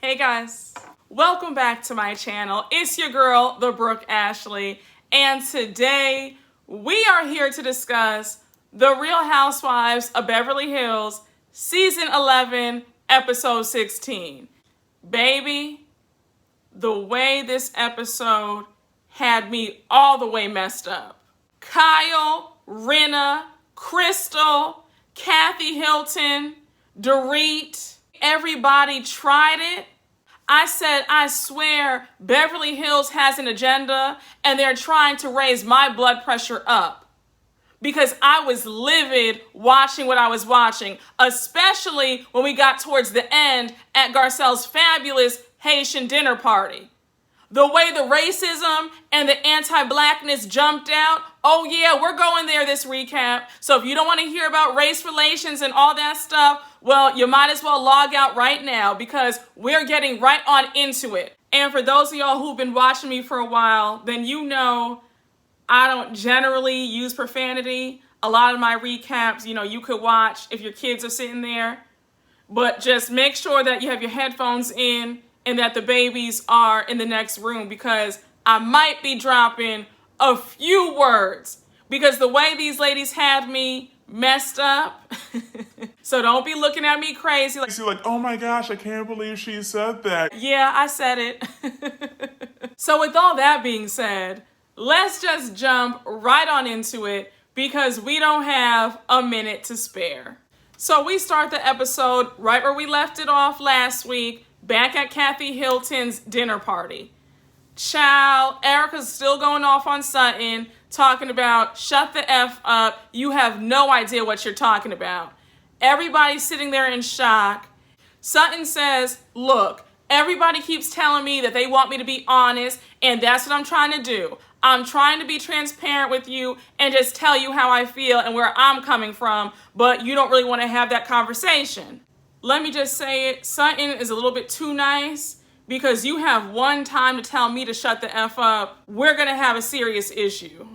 Hey guys, welcome back to my channel. It's your girl, the Brooke Ashley, and today we are here to discuss The Real Housewives of Beverly Hills, Season 11, Episode 16. Baby, the way this episode had me all the way messed up. Kyle, Rinna, Crystal, Kathy Hilton, Dorit, everybody tried it. I said, I swear Beverly Hills has an agenda and they're trying to raise my blood pressure up. Because I was livid watching what I was watching, especially when we got towards the end at Garcelle's fabulous Haitian dinner party. The way the racism and the anti-blackness jumped out, oh yeah, we're going there this recap. So if you don't want to hear about race relations and all that stuff, well, you might as well log out right now because we're getting right on into it. And for those of y'all who've been watching me for a while, then you know I don't generally use profanity. A lot of my recaps, you could watch if your kids are sitting there. But just make sure that you have your headphones in and that the babies are in the next room because I might be dropping a few words because the way these ladies had me messed up. So don't be looking at me crazy. You're like, oh my gosh, I can't believe she said that. Yeah, I said it. So with all that being said, let's just jump right on into it because we don't have a minute to spare. So we start the episode right where we left it off last week, back at Kathy Hilton's dinner party. Child, Erika's still going off on Sutton, talking about shut the F up. You have no idea what you're talking about. Everybody's sitting there in shock. Sutton says, look, everybody keeps telling me that they want me to be honest, and that's what I'm trying to do. I'm trying to be transparent with you and just tell you how I feel and where I'm coming from, but you don't really want to have that conversation. Let me just say it, Sutton is a little bit too nice because you have one time to tell me to shut the F up. We're going to have a serious issue.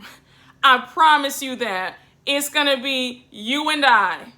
I promise you that. It's going to be you and I.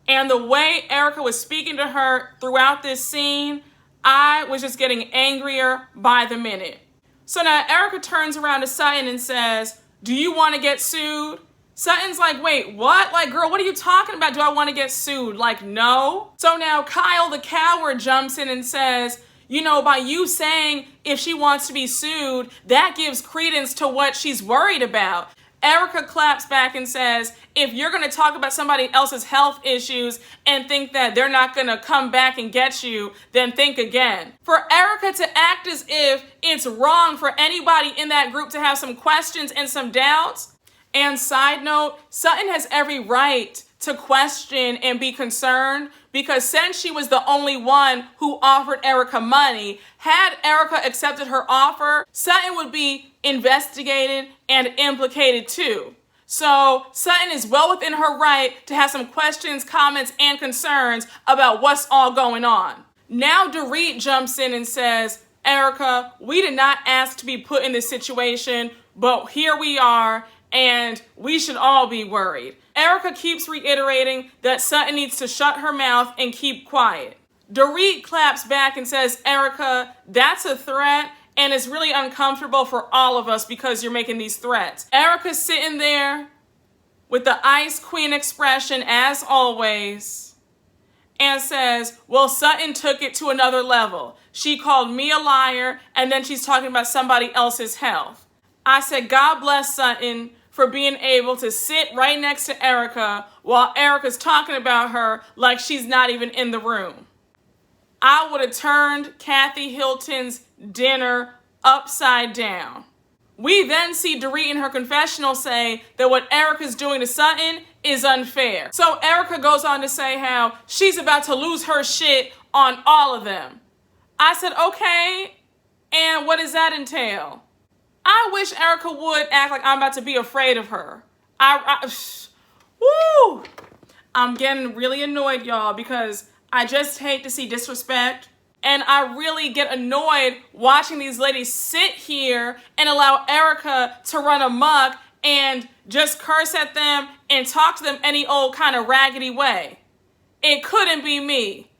And the way Erika was speaking to her throughout this scene, I was just getting angrier by the minute. So now Erika turns around to Sutton and says, do you want to get sued? Sutton's like, wait, what? Like, girl, what are you talking about? Do I want to get sued? Like, no. So now Kyle the coward jumps in and says, by you saying if she wants to be sued, that gives credence to what she's worried about. Erika claps back and says, if you're going to talk about somebody else's health issues and think that they're not going to come back and get you, then think again. For Erika to act as if it's wrong for anybody in that group to have some questions and some doubts. And side note, Sutton has every right to question and be concerned because since she was the only one who offered Erika money, had Erika accepted her offer, Sutton would be investigated and implicated too. So Sutton is well within her right to have some questions, comments, and concerns about what's all going on. Now Dorit jumps in and says, Erika, we did not ask to be put in this situation, but here we are, and we should all be worried. Erika keeps reiterating that Sutton needs to shut her mouth and keep quiet. Dorit claps back and says, Erika, that's a threat, and it's really uncomfortable for all of us because you're making these threats. Erika's sitting there with the Ice Queen expression as always and says, well, Sutton took it to another level. She called me a liar, and then she's talking about somebody else's health. I said, God bless Sutton for being able to sit right next to Erika while Erika's talking about her like she's not even in the room. I would have turned Kathy Hilton's dinner upside down. We then see Dorit in her confessional say that what Erika's doing to Sutton is unfair. So Erika goes on to say how she's about to lose her shit on all of them. I said, okay, and what does that entail? I wish Erika would act like I'm about to be afraid of her. Woo! I'm getting really annoyed, y'all, because I just hate to see disrespect. And I really get annoyed watching these ladies sit here and allow Erika to run amok and just curse at them and talk to them any old kind of raggedy way. It couldn't be me.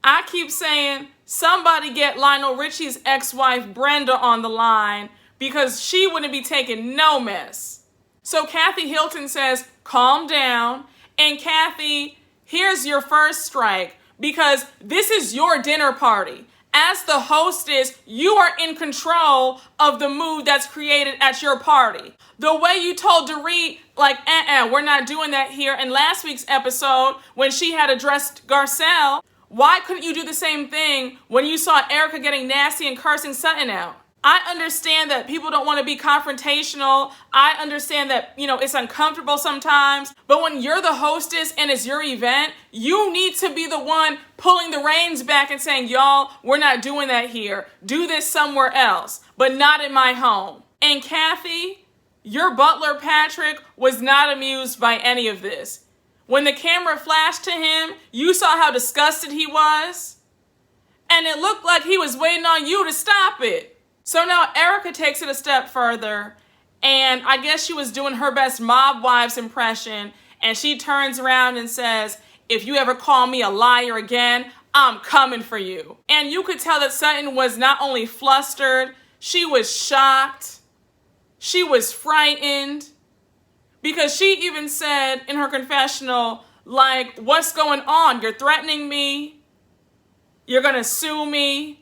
I keep saying, somebody get Lionel Richie's ex-wife Brenda on the line because she wouldn't be taking no mess. So Kathy Hilton says, calm down. And Kathy, here's your first strike because this is your dinner party. As the hostess, you are in control of the mood that's created at your party. The way you told Dorit, like, we're not doing that here in last week's episode when she had addressed Garcelle, why couldn't you do the same thing when you saw Erika getting nasty and cursing Sutton out? I understand that people don't want to be confrontational. I understand that, it's uncomfortable sometimes. But when you're the hostess and it's your event, you need to be the one pulling the reins back and saying, y'all, we're not doing that here. Do this somewhere else, but not in my home. And Kathy, your butler, Patrick, was not amused by any of this. When the camera flashed to him, you saw how disgusted he was. And it looked like he was waiting on you to stop it. So now Erika takes it a step further, and I guess she was doing her best Mob Wives impression, and she turns around and says, if you ever call me a liar again, I'm coming for you. And you could tell that Sutton was not only flustered, she was shocked, she was frightened, because she even said in her confessional, like, what's going on? You're threatening me? You're gonna sue me?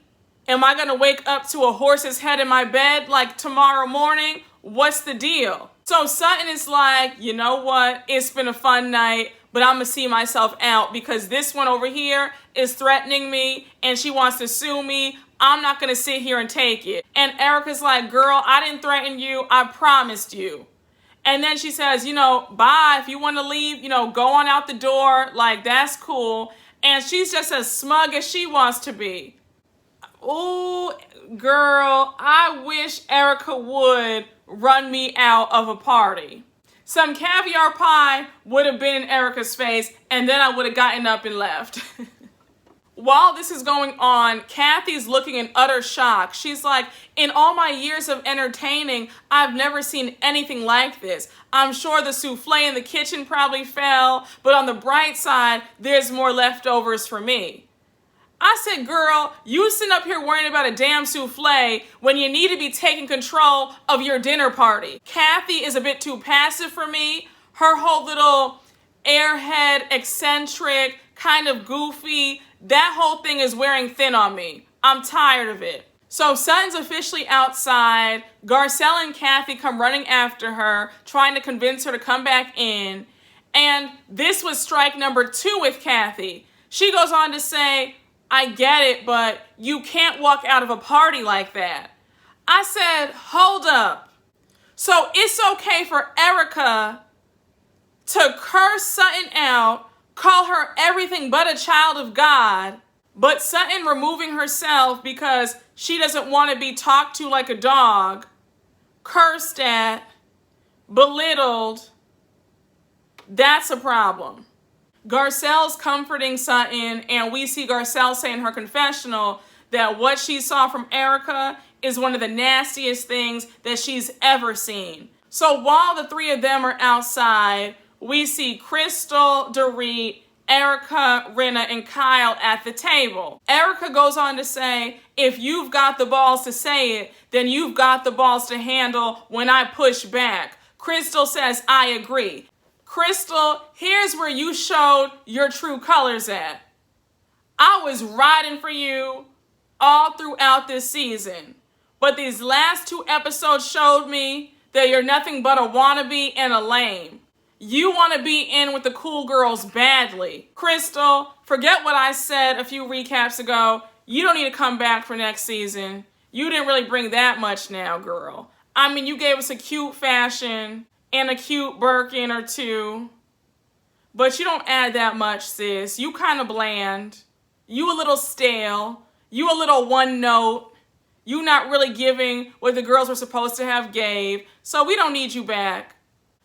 Am I going to wake up to a horse's head in my bed like tomorrow morning? What's the deal? So Sutton is like, you know what? It's been a fun night, but I'm going to see myself out because this one over here is threatening me and she wants to sue me. I'm not going to sit here and take it. And Erika's like, girl, I didn't threaten you. I promised you. And then she says, bye. If you want to leave, go on out the door. Like, that's cool. And she's just as smug as she wants to be. Ooh, girl, I wish Erika would run me out of a party. Some caviar pie would have been in Erika's face, and then I would have gotten up and left. While this is going on, Kathy's looking in utter shock. She's like, in all my years of entertaining, I've never seen anything like this. I'm sure the souffle in the kitchen probably fell, but on the bright side, there's more leftovers for me. I said, girl, you sitting up here worrying about a damn souffle when you need to be taking control of your dinner party. Kathy is a bit too passive for me. Her whole little airhead, eccentric, kind of goofy, that whole thing is wearing thin on me. I'm tired of it. So Sutton's officially outside. Garcelle and Kathy come running after her, trying to convince her to come back in. And this was strike number 2 with Kathy. She goes on to say, I get it, but you can't walk out of a party like that. I said, hold up. So it's okay for Erika to curse Sutton out, call her everything but a child of God, but Sutton removing herself because she doesn't want to be talked to like a dog, cursed at, belittled, that's a problem. Garcelle's comforting Sutton, and we see Garcelle say in her confessional that what she saw from Erika is one of the nastiest things that she's ever seen. So while the 3 of them are outside, we see Crystal, Dorit, Erika, Rinna, and Kyle at the table. Erika goes on to say, if you've got the balls to say it, then you've got the balls to handle when I push back. Crystal says, I agree. Crystal, here's where you showed your true colors at. I was riding for you all throughout this season, but these last 2 episodes showed me that you're nothing but a wannabe and a lame. You want to be in with the cool girls badly. Crystal, forget what I said a few recaps ago. You don't need to come back for next season. You didn't really bring that much now, girl. I mean, you gave us a cute fashion and a cute Birkin or 2. But you don't add that much, sis. You kind of bland. You a little stale. You a little one note. You not really giving what the girls were supposed to have gave. So we don't need you back.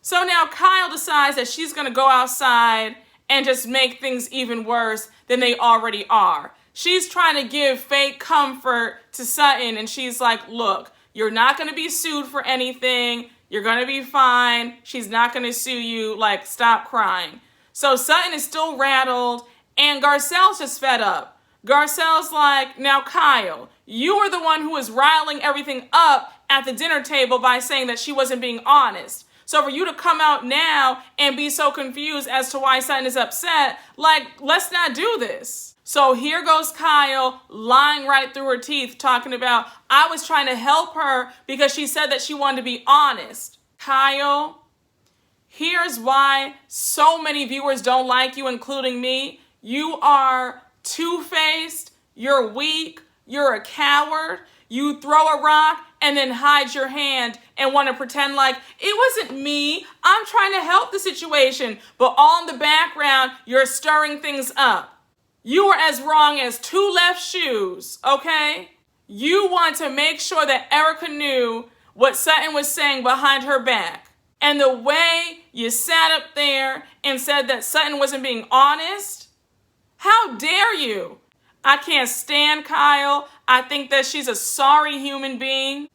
So now Kyle decides that she's going to go outside and just make things even worse than they already are. She's trying to give fake comfort to Sutton, and she's like, look, you're not going to be sued for anything. You're going to be fine. She's not going to sue you. Like, stop crying. So Sutton is still rattled, and Garcelle's just fed up. Garcelle's like, now Kyle, you were the one who was riling everything up at the dinner table by saying that she wasn't being honest. So for you to come out now and be so confused as to why Sutton is upset, like, let's not do this. So here goes Kyle lying right through her teeth, talking about, I was trying to help her because she said that she wanted to be honest. Kyle, here's why so many viewers don't like you, including me. You are two-faced, you're weak, you're a coward. You throw a rock and then hide your hand and want to pretend like it wasn't me. I'm trying to help the situation. But all in the background, you're stirring things up. You were as wrong as two left shoes, okay? You want to make sure that Erika knew what Sutton was saying behind her back. And the way you sat up there and said that Sutton wasn't being honest, how dare you? I can't stand Kyle. I think that she's a sorry human being.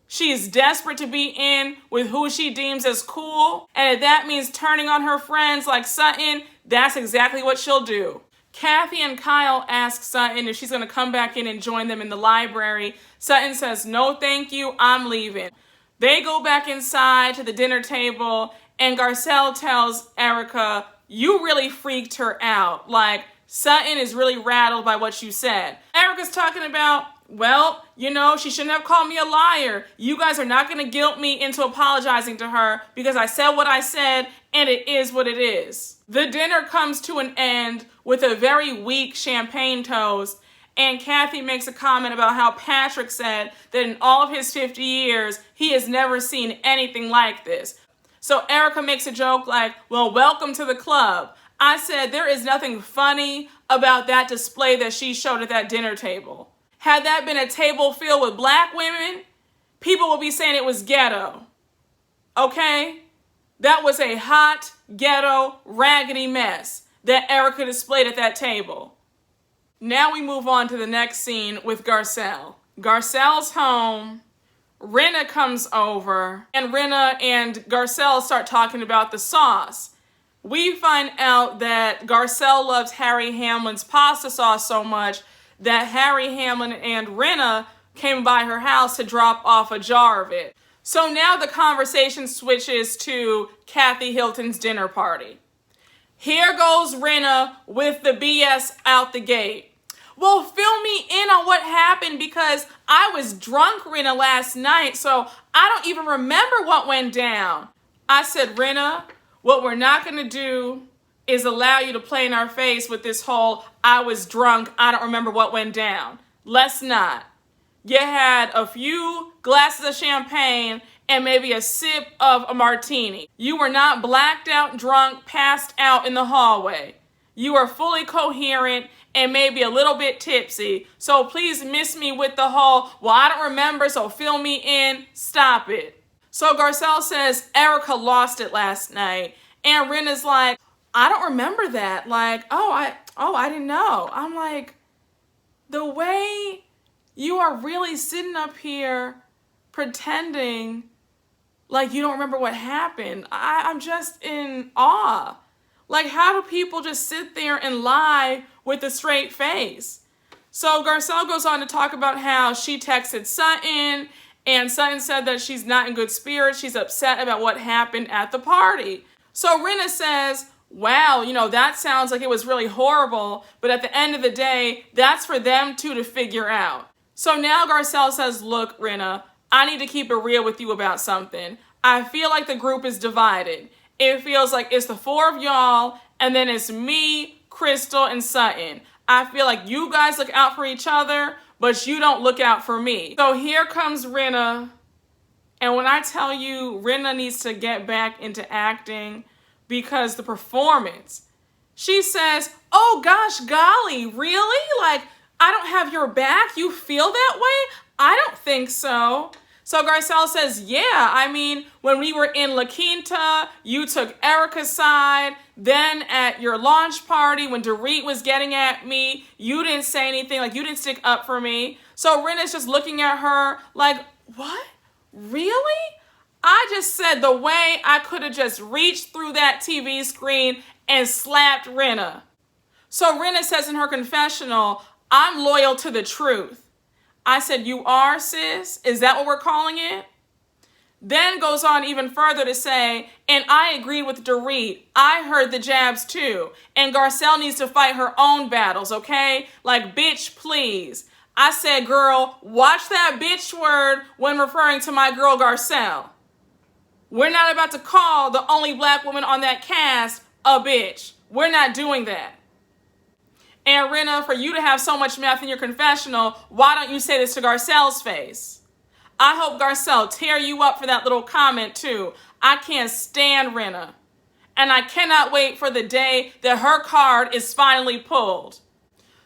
She is desperate to be in with who she deems as cool. And if that means turning on her friends like Sutton, that's exactly what she'll do. Kathy and Kyle ask Sutton if she's going to come back in and join them in the library. Sutton says, no, thank you, I'm leaving. They go back inside to the dinner table, and Garcelle tells Erika, you really freaked her out. Like, Sutton is really rattled by what you said. Erika's talking about, well, you know, she shouldn't have called me a liar. You guys are not going to guilt me into apologizing to her because I said what I said, and it is what it is. The dinner comes to an end with a very weak champagne toast, and Kathy makes a comment about how Patrick said that in all of his 50 years, he has never seen anything like this. So Erika makes a joke like, well, welcome to the club. I said there is nothing funny about that display that she showed at that dinner table. Had that been a table filled with black women, people would be saying it was ghetto. Okay? That was a hot, ghetto, raggedy mess that Erika displayed at that table. Now we move on to the next scene with Garcelle. Garcelle's home. Rinna comes over, and Rinna and Garcelle start talking about the sauce. We find out that Garcelle loves Harry Hamlin's pasta sauce so much that Harry Hamlin and Rinna came by her house to drop off a jar of it. So now the conversation switches to Kathy Hilton's dinner party. Here goes Rinna with the BS out the gate. Well, fill me in on what happened because I was drunk, Rinna, last night, so I don't even remember what went down. I said, Rinna, what we're not going to do is allow you to play in our face with this whole, I was drunk, I don't remember what went down. Let's not. You had a few glasses of champagne and maybe a sip of a martini. You were not blacked out, drunk, passed out in the hallway. You were fully coherent and maybe a little bit tipsy. So please miss me with the whole, well, I don't remember, so fill me in. Stop it. So Garcelle says Erika lost it last night. And Rinna's like, I don't remember that. Like, I didn't know. I'm like, the way you are really sitting up here pretending like you don't remember what happened. I'm just in awe. Like, how do people just sit there and lie with a straight face? So Garcelle goes on to talk about how she texted Sutton, and Sutton said that she's not in good spirits. She's upset about what happened at the party. So Rinna says, wow, you know, that sounds like it was really horrible, but at the end of the day, that's for them two to figure out. So now Garcelle says, look, Rinna, I need to keep it real with you about something. I feel like the group is divided. It feels like it's the four of y'all, and then it's me, Crystal, and Sutton. I feel like you guys look out for each other, but you don't look out for me. So here comes Rinna, and when I tell you Rinna needs to get back into acting because the performance, she says, oh gosh, golly, really? Like, I don't have your back? You feel that way? I don't think so. So Garcelle says, yeah, I mean, when we were in La Quinta, you took Erika's side. Then at your launch party, when Dorit was getting at me, you didn't say anything, like you didn't stick up for me. So Rinna's just looking at her like, what? Really? I just said the way I could have just reached through that TV screen and slapped Rinna. So Rinna says in her confessional, I'm loyal to the truth. I said, you are, sis? Is that what we're calling it? Then goes on even further to say, and I agreed with Dorit. I heard the jabs too. And Garcelle needs to fight her own battles, okay? Like, bitch, please. I said, girl, watch that bitch word when referring to my girl Garcelle. We're not about to call the only black woman on that cast a bitch. We're not doing that. And Rinna, for you to have so much meth in your confessional, why don't you say this to Garcelle's face? I hope Garcelle tear you up for that little comment too. I can't stand Rinna. And I cannot wait for the day that her card is finally pulled.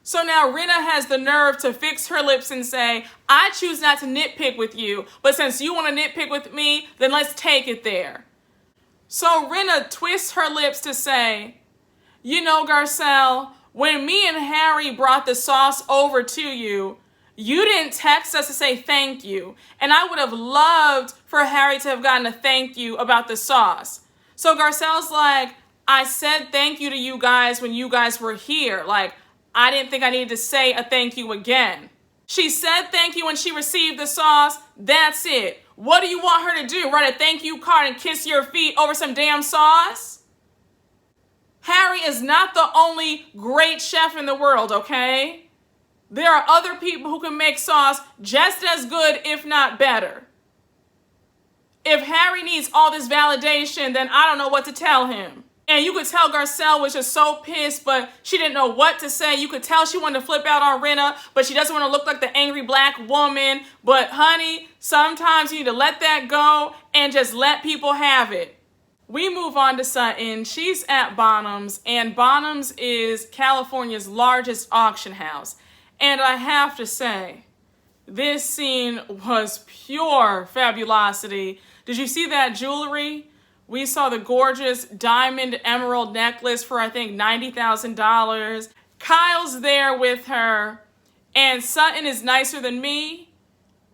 So now Rinna has the nerve to fix her lips and say, I choose not to nitpick with you, but since you want to nitpick with me, then let's take it there. So Rinna twists her lips to say, you know, Garcelle, when me and Harry brought the sauce over to you, you didn't text us to say thank you. And I would have loved for Harry to have gotten a thank you about the sauce. So Garcelle's like, I said thank you to you guys when you guys were here. Like, I didn't think I needed to say a thank you again. She said thank you when she received the sauce. That's it. What do you want her to do? Write a thank you card and kiss your feet over some damn sauce? Harry is not the only great chef in the world, okay? There are other people who can make sauce just as good, if not better. If Harry needs all this validation, then I don't know what to tell him. And you could tell Garcelle was just so pissed, but she didn't know what to say. You could tell she wanted to flip out on Rinna, but she doesn't want to look like the angry black woman. But honey, sometimes you need to let that go and just let people have it. We move on to Sutton. She's at Bonham's, and Bonham's is California's largest auction house. And I have to say, this scene was pure fabulosity. Did you see that jewelry? We saw the gorgeous diamond emerald necklace for, I think, $90,000. Kyle's there with her, and Sutton is nicer than me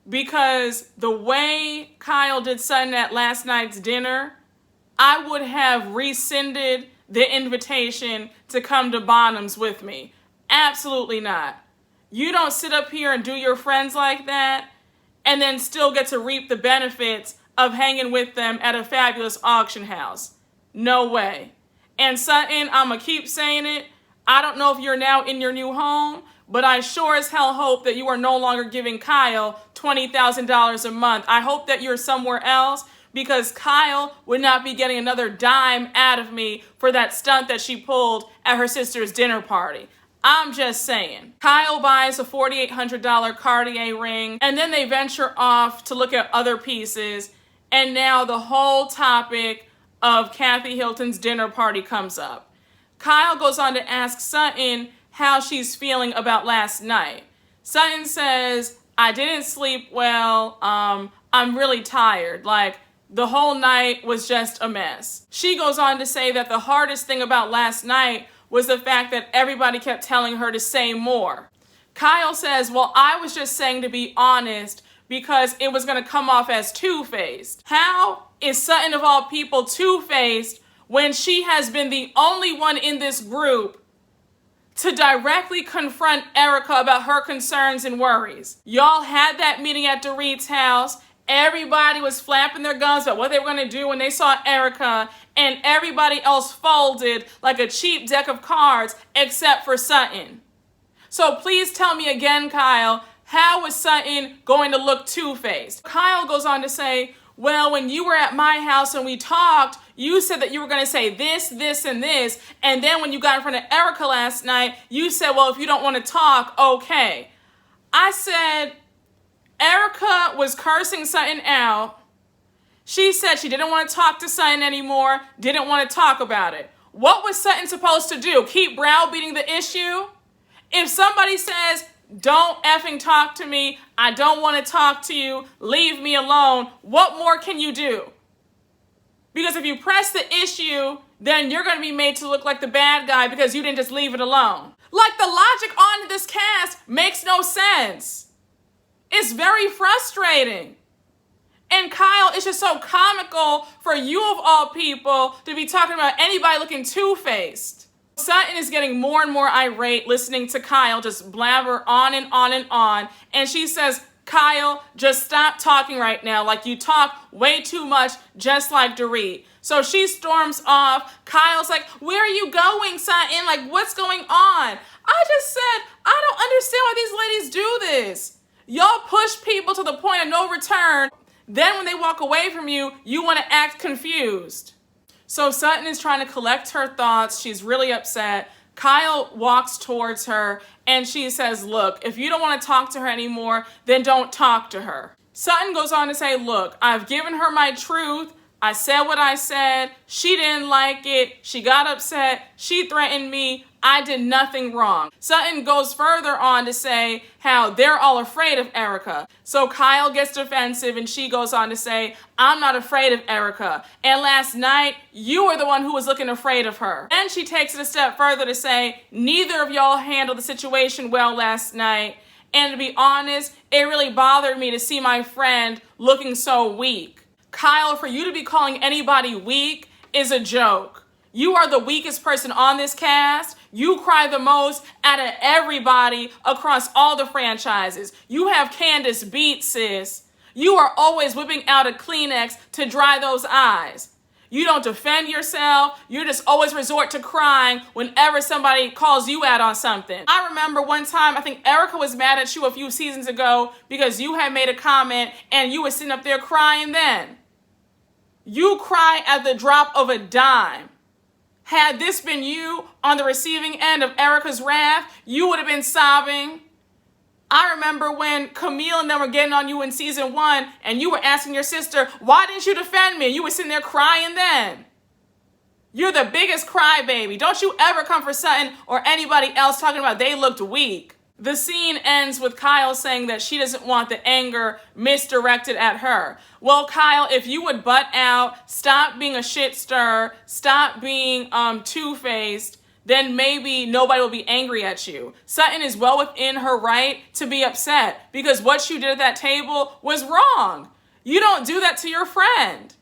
because the way Kyle did Sutton at last night's dinner, I would have rescinded the invitation to come to Bonham's with me. Absolutely not. You don't sit up here and do your friends like that and then still get to reap the benefits of hanging with them at a fabulous auction house. No way. And Sutton, I'm going to keep saying it. I don't know if you're now in your new home, but I sure as hell hope that you are no longer giving Kyle $20,000 a month. I hope that you're somewhere else, because Kyle would not be getting another dime out of me for that stunt that she pulled at her sister's dinner party. I'm just saying. Kyle buys a $4,800 Cartier ring, and then they venture off to look at other pieces, and now the whole topic of Kathy Hilton's dinner party comes up. Kyle goes on to ask Sutton how she's feeling about last night. Sutton says, I didn't sleep well, I'm really tired, like, the whole night was just a mess. She goes on to say that the hardest thing about last night was the fact that everybody kept telling her to say more. Kyle says, well, I was just saying to be honest because it was going to come off as two-faced. How is Sutton of all people two-faced when she has been the only one in this group to directly confront Erika about her concerns and worries? Y'all had that meeting at Dorit's house. Everybody was flapping their gums about what they were going to do when they saw Erika, and everybody else folded like a cheap deck of cards except for Sutton. So please tell me again, Kyle, how was Sutton going to look two-faced? Kyle goes on to say, well, when you were at my house and we talked, you said that you were going to say this, this, and this, and then when you got in front of Erika last night, you said, well, if you don't want to talk, okay. I said, Erika was cursing Sutton out. She said she didn't want to talk to Sutton anymore, didn't want to talk about it. What was Sutton supposed to do? Keep browbeating the issue? If somebody says, don't effing talk to me, I don't want to talk to you, leave me alone, what more can you do? Because if you press the issue, then you're going to be made to look like the bad guy because you didn't just leave it alone. Like, the logic on this cast makes no sense. It's very frustrating. And Kyle, it's just so comical for you of all people to be talking about anybody looking two-faced. Sutton is getting more and more irate listening to Kyle just blabber on and on and on. And she says, Kyle, just stop talking right now. Like, you talk way too much, just like Dorit. So she storms off. Kyle's like, where are you going, Sutton? Like, what's going on? I just said, I don't understand why these ladies do this. Y'all push people to the point of no return. Then when they walk away from you, you want to act confused. So Sutton is trying to collect her thoughts. She's really upset. Kyle walks towards her and she says, look, if you don't want to talk to her anymore, then don't talk to her. Sutton goes on to say, look, I've given her my truth. I said what I said. She didn't like it. She got upset. She threatened me. I did nothing wrong. Sutton goes further on to say how they're all afraid of Erika. So Kyle gets defensive and she goes on to say, I'm not afraid of Erika. And last night, you were the one who was looking afraid of her. And she takes it a step further to say, neither of y'all handled the situation well last night. And to be honest, it really bothered me to see my friend looking so weak. Kyle, for you to be calling anybody weak is a joke. You are the weakest person on this cast. You cry the most out of everybody across all the franchises. You have Candace beat, sis. You are always whipping out a Kleenex to dry those eyes. You don't defend yourself. You just always resort to crying whenever somebody calls you out on something. I remember one time, I think Erika was mad at you a few seasons ago because you had made a comment and you were sitting up there crying then. You cry at the drop of a dime. Had this been you on the receiving end of Erika's wrath, you would have been sobbing. I remember when Camille and them were getting on you in season 1 and you were asking your sister, why didn't you defend me? You were sitting there crying then. You're the biggest crybaby. Don't you ever come for Sutton or anybody else talking about they looked weak. The scene ends with Kyle saying that she doesn't want the anger misdirected at her. Well, Kyle, if you would butt out, stop being a shit stirrer, stop being two-faced, then maybe nobody will be angry at you. Sutton is well within her right to be upset because what you did at that table was wrong. You don't do that to your friend.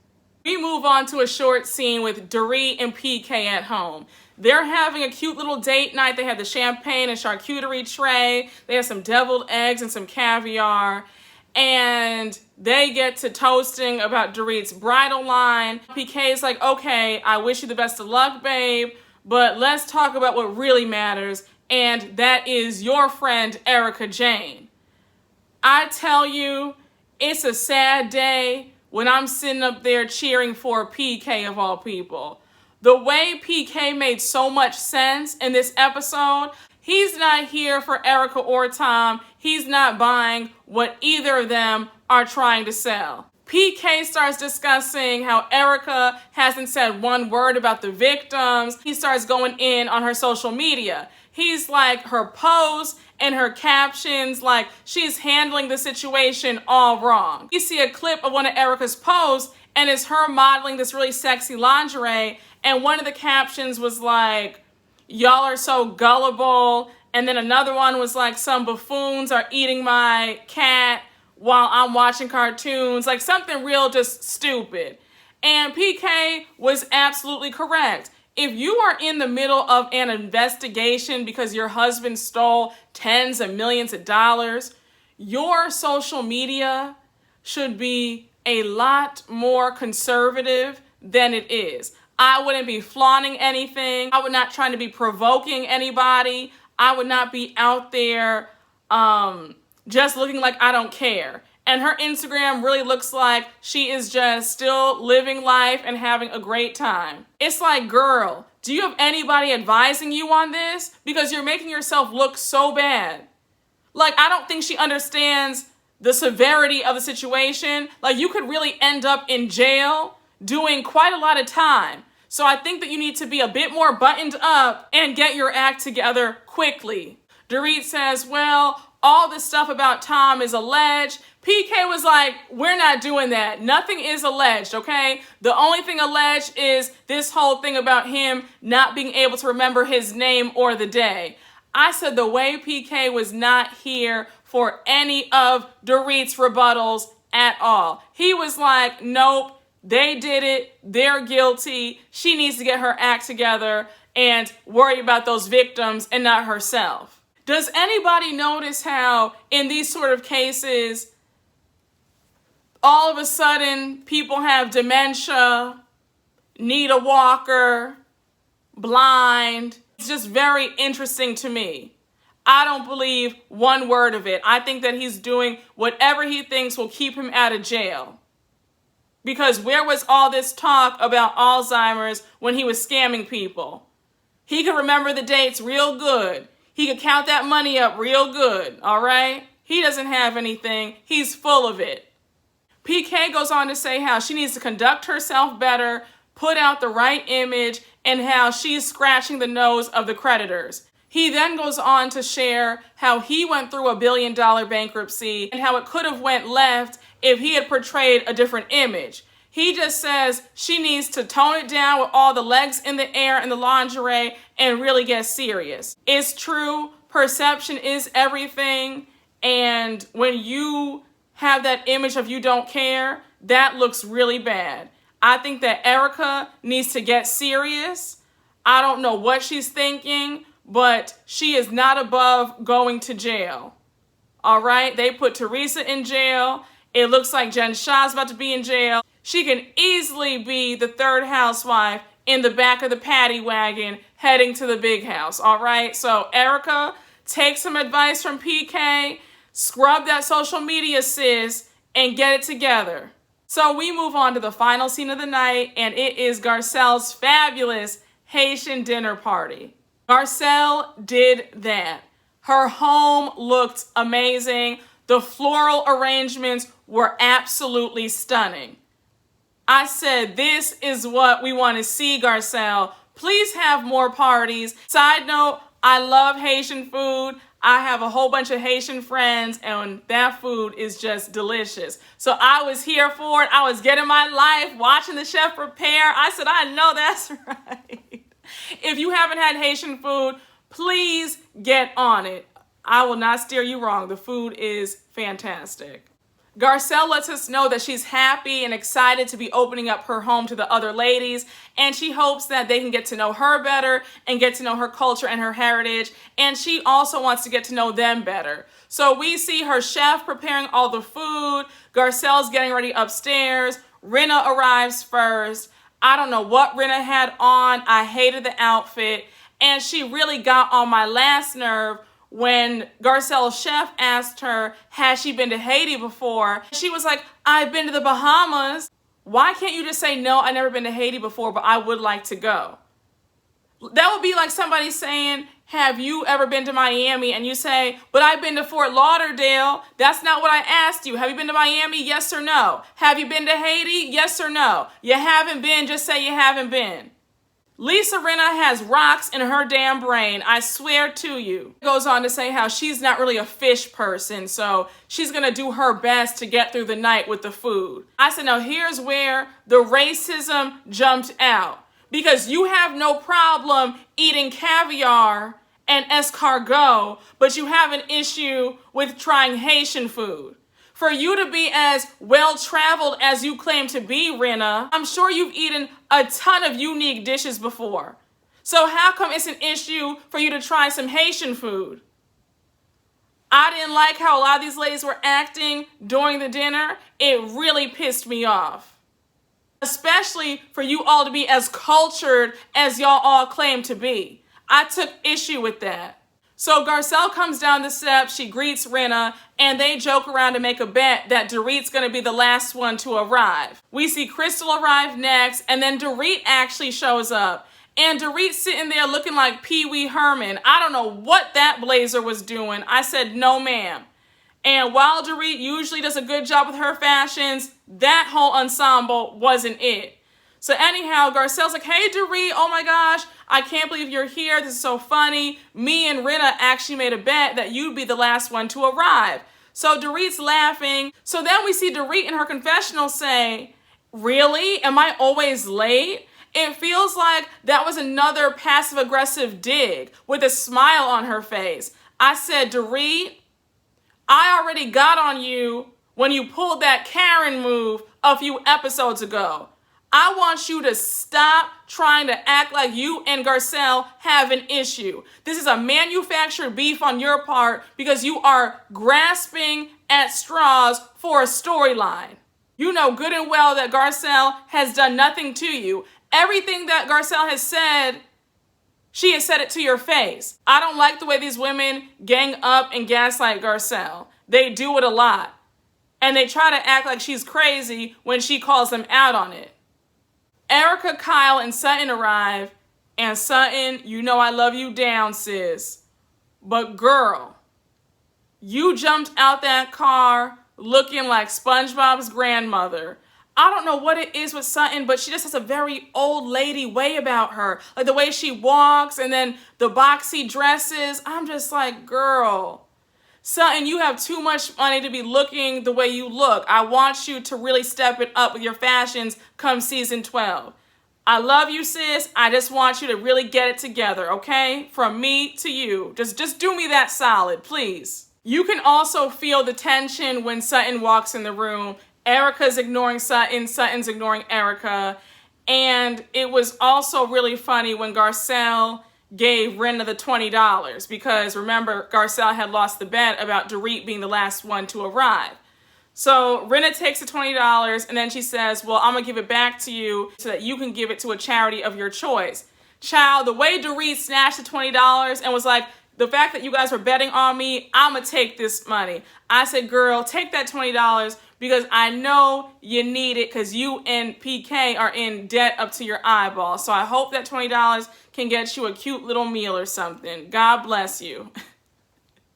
We move on to a short scene with Dorit and PK at home. They're having a cute little date night. They have the champagne and charcuterie tray. They have some deviled eggs and some caviar. And they get to toasting about Dorit's bridal line. PK is like, okay, I wish you the best of luck, babe, but let's talk about what really matters, and that is your friend, Erika Jayne. I tell you, it's a sad day when I'm sitting up there cheering for PK of all people. The way PK made so much sense in this episode, he's not here for Erika or Tom. He's not buying what either of them are trying to sell. PK starts discussing how Erika hasn't said one word about the victims. He starts going in on her social media. He's like, her posts and her captions, like she's handling the situation all wrong. You see a clip of one of Erika's posts and it's her modeling this really sexy lingerie. And one of the captions was like, y'all are so gullible. And then another one was like, some buffoons are eating my cat while I'm watching cartoons. Like something real just stupid. And PK was absolutely correct. If you are in the middle of an investigation because your husband stole tens of millions of dollars, your social media should be a lot more conservative than it is. I wouldn't be flaunting anything. I would not try to be provoking anybody. I would not be out there just looking like I don't care. And her Instagram really looks like she is just still living life and having a great time. It's like, girl, do you have anybody advising you on this? Because you're making yourself look so bad. Like, I don't think she understands the severity of the situation. Like, you could really end up in jail doing quite a lot of time. So I think that you need to be a bit more buttoned up and get your act together quickly. Dorit says, well, all this stuff about Tom is alleged. PK was like, we're not doing that. Nothing is alleged, okay? The only thing alleged is this whole thing about him not being able to remember his name or the day. I said the way PK was not here for any of Dorit's rebuttals at all. He was like, nope, they did it. They're guilty. She needs to get her act together. and worry about those victims and not herself. Does anybody notice how in these sort of cases, all of a sudden people have dementia, need a walker, blind? It's just very interesting to me. I don't believe one word of it. I think that he's doing whatever he thinks will keep him out of jail. Because where was all this talk about Alzheimer's when he was scamming people? He could remember the dates real good. He could count that money up real good, all right? He doesn't have anything. He's full of it. PK goes on to say how she needs to conduct herself better, put out the right image, and how she's scratching the nose of the creditors. He then goes on to share how he went through a $1 billion bankruptcy and how it could have went left if he had portrayed a different image. He just says she needs to tone it down with all the legs in the air and the lingerie and really get serious. It's true, perception is everything, and when you have that image of you don't care, that looks really bad. I think that Erika needs to get serious. I don't know what she's thinking, but she is not above going to jail. All right? They put Teresa in jail. It looks like Jen Shah's about to be in jail. She can easily be the third housewife in the back of the paddy wagon heading to the big house. All right? So Erika, take some advice from PK, scrub that social media, sis, and get it together. So we move on to the final scene of the night, and it is Garcelle's fabulous Haitian dinner party. Garcelle did that. Her home looked amazing. The floral arrangements were absolutely stunning. I said, this is what we want to see, Garcelle. Please have more parties. Side note, I love Haitian food. I have a whole bunch of Haitian friends, and that food is just delicious. So I was here for it. I was getting my life, watching the chef prepare. I said, I know that's right. If you haven't had Haitian food, please get on it. I will not steer you wrong. The food is fantastic. Garcelle lets us know that she's happy and excited to be opening up her home to the other ladies, and she hopes that they can get to know her better and get to know her culture and her heritage, and she also wants to get to know them better. So we see her chef preparing all the food. Garcelle's getting ready upstairs. Rinna arrives first. I don't know what Rinna had on. I hated the outfit, and she really got on my last nerve when Garcelle's chef asked her, has she been to Haiti before? She was like, I've been to the Bahamas. Why can't you just say, no, I've never been to Haiti before, but I would like to go? That would be like somebody saying, have you ever been to Miami? And you say, but I've been to Fort Lauderdale. That's not what I asked you. Have you been to Miami? Yes or no? Have you been to Haiti? Yes or no? You haven't been, just say you haven't been. Lisa Rinna has rocks in her damn brain, I swear to you. Goes on to say how she's not really a fish person, so she's gonna do her best to get through the night with the food. I said, now here's where the racism jumped out. Because you have no problem eating caviar and escargot, but you have an issue with trying Haitian food. For you to be as well-traveled as you claim to be, Rinna, I'm sure you've eaten a ton of unique dishes before. So how come it's an issue for you to try some Haitian food? I didn't like how a lot of these ladies were acting during the dinner. It really pissed me off. Especially for you all to be as cultured as y'all all claim to be. I took issue with that. So Garcelle comes down the steps, she greets Rinna, and they joke around to make a bet that Dorit's gonna be the last one to arrive. We see Crystal arrive next, and then Dorit actually shows up. And Dorit's sitting there looking like Pee Wee Herman. I don't know what that blazer was doing. I said, no ma'am. And while Dorit usually does a good job with her fashions, that whole ensemble wasn't it. So anyhow, Garcelle's like, hey Dorit, oh my gosh, I can't believe you're here. This is so funny. Me and Rinna actually made a bet that you'd be the last one to arrive. So Dorit's laughing. So then we see Dorit in her confessional say, really? Am I always late? It feels like that was another passive-aggressive dig with a smile on her face. I said, Dorit, I already got on you when you pulled that Karen move a few episodes ago. I want you to stop trying to act like you and Garcelle have an issue. This is a manufactured beef on your part because you are grasping at straws for a storyline. You know good and well that Garcelle has done nothing to you. Everything that Garcelle has said, she has said it to your face. I don't like the way these women gang up and gaslight Garcelle. They do it a lot. And they try to act like she's crazy when she calls them out on it. Erika, Kyle, and Sutton arrive, and Sutton, you know I love you down, sis. But girl, you jumped out that car looking like SpongeBob's grandmother. I don't know what it is with Sutton, but she just has a very old lady way about her. Like the way she walks and then the boxy dresses. I'm just like, girl, Sutton, you have too much money to be looking the way you look. I want you to really step it up with your fashions come season 12. I love you, sis. I just want you to really get it together, okay? From me to you. Just do me that solid, please. You can also feel the tension when Sutton walks in the room. Erika's ignoring Sutton, Sutton's ignoring Erika. And it was also really funny when Garcelle gave Rinna the $20 because remember, Garcelle had lost the bet about Dorit being the last one to arrive. So Rinna takes the $20 and then she says, well, I'm gonna give it back to you so that you can give it to a charity of your choice. Child, the way Dorit snatched the $20 and was like, the fact that you guys were betting on me, I'm gonna take this money. I said, girl, take that $20 because I know you need it because you and PK are in debt up to your eyeballs. So I hope that $20 can get you a cute little meal or something. God bless you.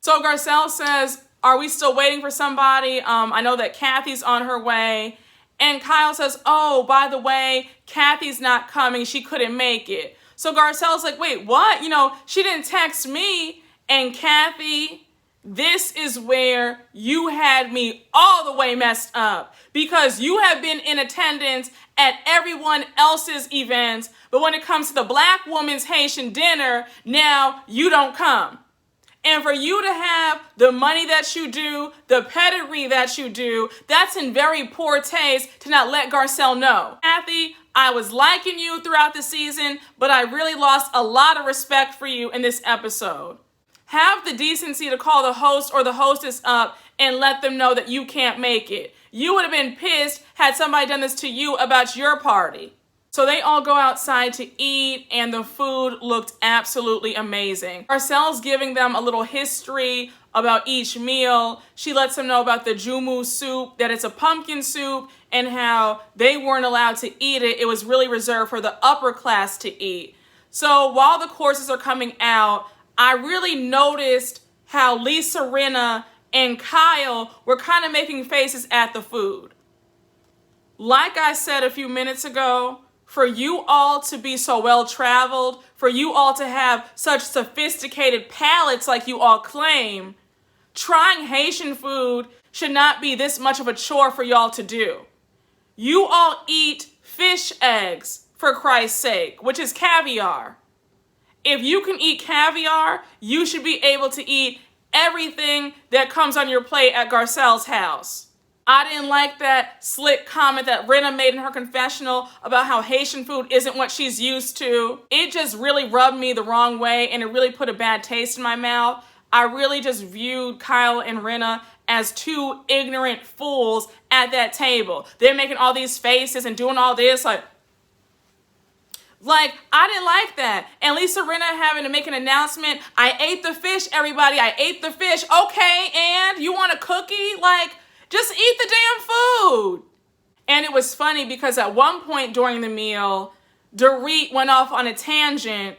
So Garcelle says, are we still waiting for somebody? I know that Kathy's on her way. And Kyle says, oh, by the way, Kathy's not coming. She couldn't make it. So Garcelle's like, wait, what? You know, she didn't text me. And Kathy, this is where you had me all the way messed up because you have been in attendance at everyone else's events, but when it comes to the Black woman's Haitian dinner, now you don't come. And for you to have the money that you do, the pedigree that you do, that's in very poor taste to not let Garcelle know. Kathy, I was liking you throughout the season, but I really lost a lot of respect for you in this episode. Have the decency to call the host or the hostess up and let them know that you can't make it. You would have been pissed had somebody done this to you about your party. So they all go outside to eat and the food looked absolutely amazing. Garcelle's giving them a little history about each meal. She lets them know about the jumu soup, that it's a pumpkin soup, and how they weren't allowed to eat it. It was really reserved for the upper class to eat. So while the courses are coming out, I really noticed how Lisa Rinna and Kyle were kind of making faces at the food. Like I said a few minutes ago, for you all to be so well-traveled, for you all to have such sophisticated palates like you all claim, trying Haitian food should not be this much of a chore for y'all to do. You all eat fish eggs, for Christ's sake, which is caviar. If you can eat caviar, you should be able to eat everything that comes on your plate at Garcelle's house. I didn't like that slick comment that Rinna made in her confessional about how Haitian food isn't what she's used to. It just really rubbed me the wrong way and it really put a bad taste in my mouth. I really just viewed Kyle and Rinna as two ignorant fools at that table. They're making all these faces and doing all this like, I didn't like that. And Lisa Rinna having to make an announcement, I ate the fish, everybody, I ate the fish. Okay, and you want a cookie? Like, just eat the damn food. And it was funny because at one point during the meal, Dorit went off on a tangent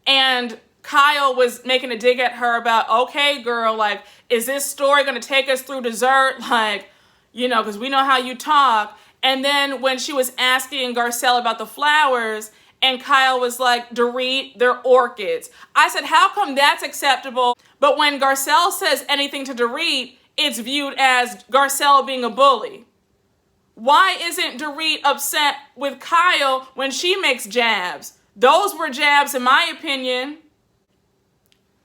and Kyle was making a dig at her about, okay, girl, like, is this story going to take us through dessert? Like, you know, because we know how you talk. And then when she was asking Garcelle about the flowers, and Kyle was like, Dorit, they're orchids. I said, how come that's acceptable? But when Garcelle says anything to Dorit, it's viewed as Garcelle being a bully. Why isn't Dorit upset with Kyle when she makes jabs? Those were jabs, in my opinion.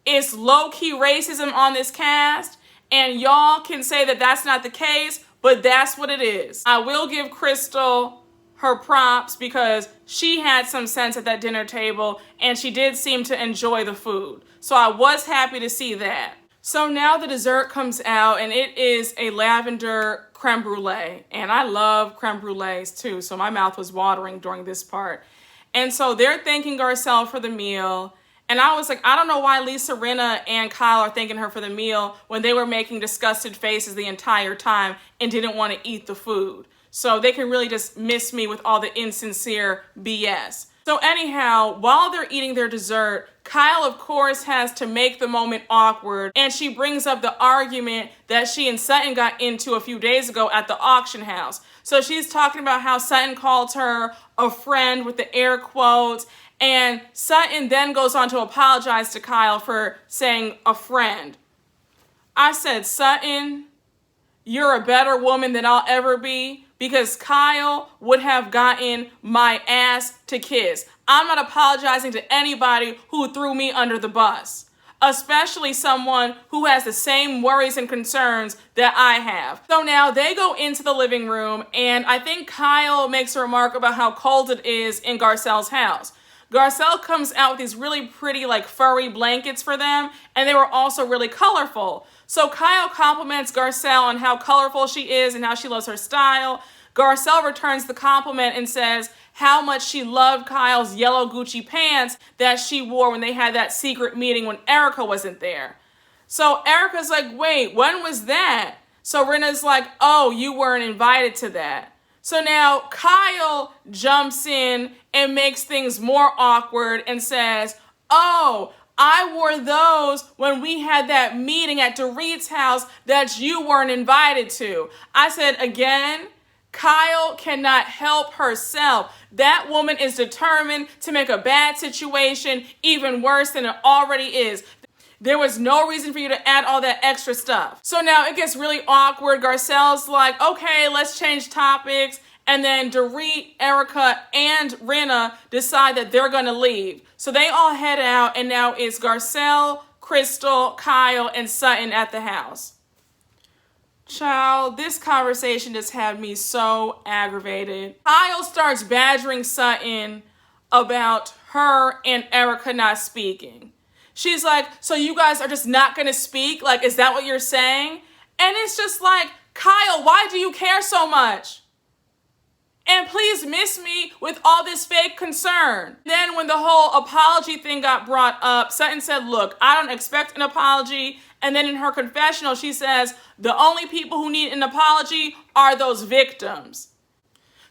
It's low-key racism on this cast, and y'all can say that that's not the case, but that's what it is. I will give Crystal her props because she had some sense at that dinner table and she did seem to enjoy the food. So I was happy to see that. So now the dessert comes out and it is a lavender creme brulee. And I love creme brulees too, so my mouth was watering during this part. And so they're thanking Garcelle for the meal. And I was like, I don't know why Lisa Rinna and Kyle are thanking her for the meal when they were making disgusted faces the entire time and didn't want to eat the food. So they can really just miss me with all the insincere BS. So anyhow, while they're eating their dessert, Kyle, of course, has to make the moment awkward. And she brings up the argument that she and Sutton got into a few days ago at the auction house. So she's talking about how Sutton called her a friend with the air quotes. And Sutton then goes on to apologize to Kyle for saying a friend. I said, Sutton, you're a better woman than I'll ever be, because Kyle would have gotten my ass to kiss. I'm not apologizing to anybody who threw me under the bus, especially someone who has the same worries and concerns that I have. So now they go into the living room, and I think Kyle makes a remark about how cold it is in Garcelle's house. Garcelle comes out with these really pretty, like, furry blankets for them, and they were also really colorful. So Kyle compliments Garcelle on how colorful she is and how she loves her style. Garcelle returns the compliment and says how much she loved Kyle's yellow Gucci pants that she wore when they had that secret meeting when Erika wasn't there. So Erika's like, wait, when was that? So Rinna's like, oh, you weren't invited to that. So now Kyle jumps in and makes things more awkward and says, oh, I wore those when we had that meeting at Dorit's house that you weren't invited to. I said, again, Kyle cannot help herself. That woman is determined to make a bad situation even worse than it already is. There was no reason for you to add all that extra stuff. So now it gets really awkward. Garcelle's like, okay, let's change topics. And then Dorit, Erika, and Rinna decide that they're going to leave. So they all head out, and now it's Garcelle, Crystal, Kyle, and Sutton at the house. Child, this conversation just had me so aggravated. Kyle starts badgering Sutton about her and Erika not speaking. She's like, so you guys are just not going to speak? Like, is that what you're saying? And it's just like, Kyle, why do you care so much? And please miss me with all this fake concern. Then when the whole apology thing got brought up, Sutton said, look, I don't expect an apology. And then in her confessional, she says, the only people who need an apology are those victims.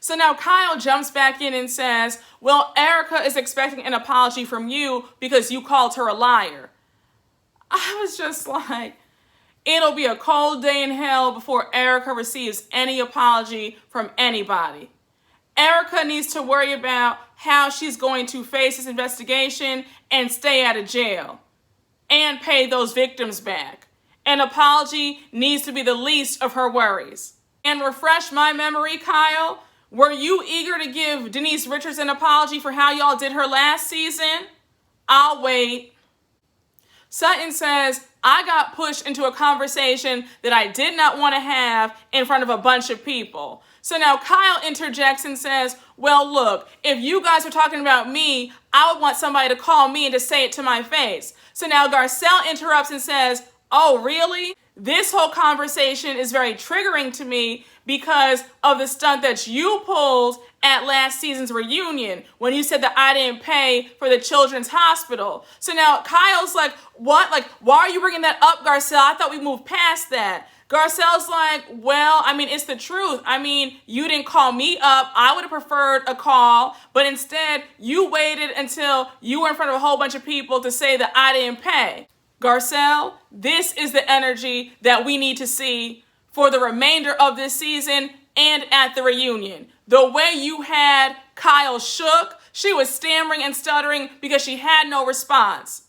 So now Kyle jumps back in and says, well, Erika is expecting an apology from you because you called her a liar. I was just like, it'll be a cold day in hell before Erika receives any apology from anybody. Erika needs to worry about how she's going to face this investigation and stay out of jail and pay those victims back. An apology needs to be the least of her worries. And refresh my memory, Kyle, were you eager to give Denise Richards an apology for how y'all did her last season? I'll wait. Sutton says, I got pushed into a conversation that I did not want to have in front of a bunch of people. So now Kyle interjects and says, well, look, if you guys are talking about me, I would want somebody to call me and to say it to my face. So now Garcelle interrupts and says, oh, really? This whole conversation is very triggering to me because of the stunt that you pulled at last season's reunion when you said that I didn't pay for the children's hospital. So now Kyle's like, what? Like, why are you bringing that up, Garcelle? I thought we moved past that. Garcelle's like, well, I mean, it's the truth. I mean, you didn't call me up. I would have preferred a call, but instead you waited until you were in front of a whole bunch of people to say that I didn't pay. Garcelle, this is the energy that we need to see for the remainder of this season and at the reunion. The way you had Kyle shook, she was stammering and stuttering because she had no response.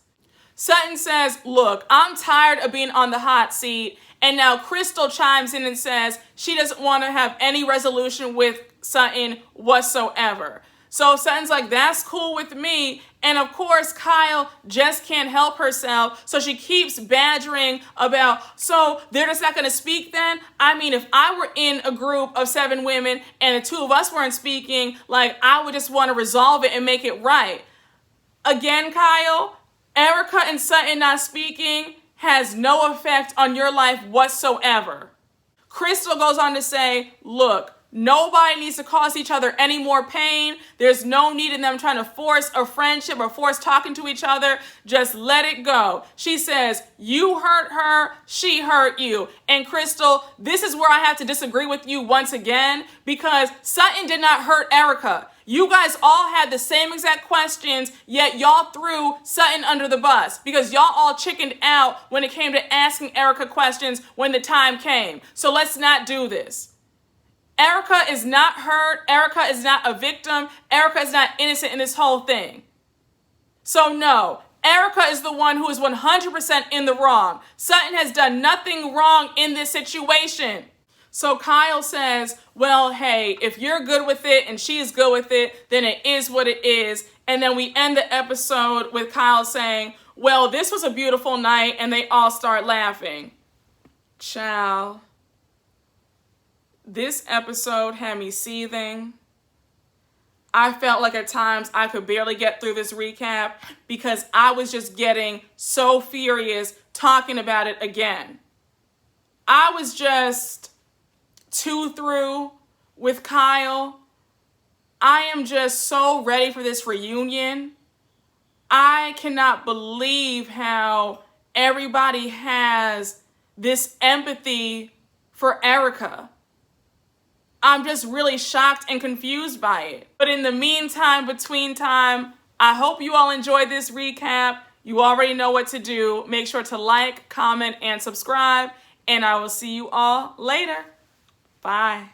Sutton says, look, I'm tired of being on the hot seat. And now Crystal chimes in and says she doesn't want to have any resolution with Sutton whatsoever. So Sutton's like, that's cool with me. And of course, Kyle just can't help herself. So she keeps badgering about, so they're just not going to speak then? I mean, if I were in a group of 7 women and the 2 of us weren't speaking, like, I would just want to resolve it and make it right. Again, Kyle, Erika and Sutton not speaking has no effect on your life whatsoever. Crystal goes on to say, look, nobody needs to cause each other any more pain. There's no need in them trying to force a friendship or force talking to each other. Just let it go. She says, you hurt her, she hurt you. And Crystal, this is where I have to disagree with you once again, because Sutton did not hurt Erika. You guys all had the same exact questions, yet y'all threw Sutton under the bus because y'all all chickened out when it came to asking Erika questions when the time came. So let's not do this. Erika is not hurt. Erika is not a victim. Erika is not innocent in this whole thing. So no, Erika is the one who is 100% in the wrong. Sutton has done nothing wrong in this situation. So Kyle says, well, hey, if you're good with it and she's good with it, then it is what it is. And then we end the episode with Kyle saying, well, this was a beautiful night, and they all start laughing. Ciao. This episode had me seething. I felt like at times I could barely get through this recap because I was just getting so furious talking about it again. I was just too through with Kyle. I am just so ready for this reunion. I cannot believe how everybody has this empathy for Erika. I'm just really shocked and confused by it. But in the meantime, between time, I hope you all enjoyed this recap. You already know what to do. Make sure to like, comment, and subscribe. And I will see you all later. Bye.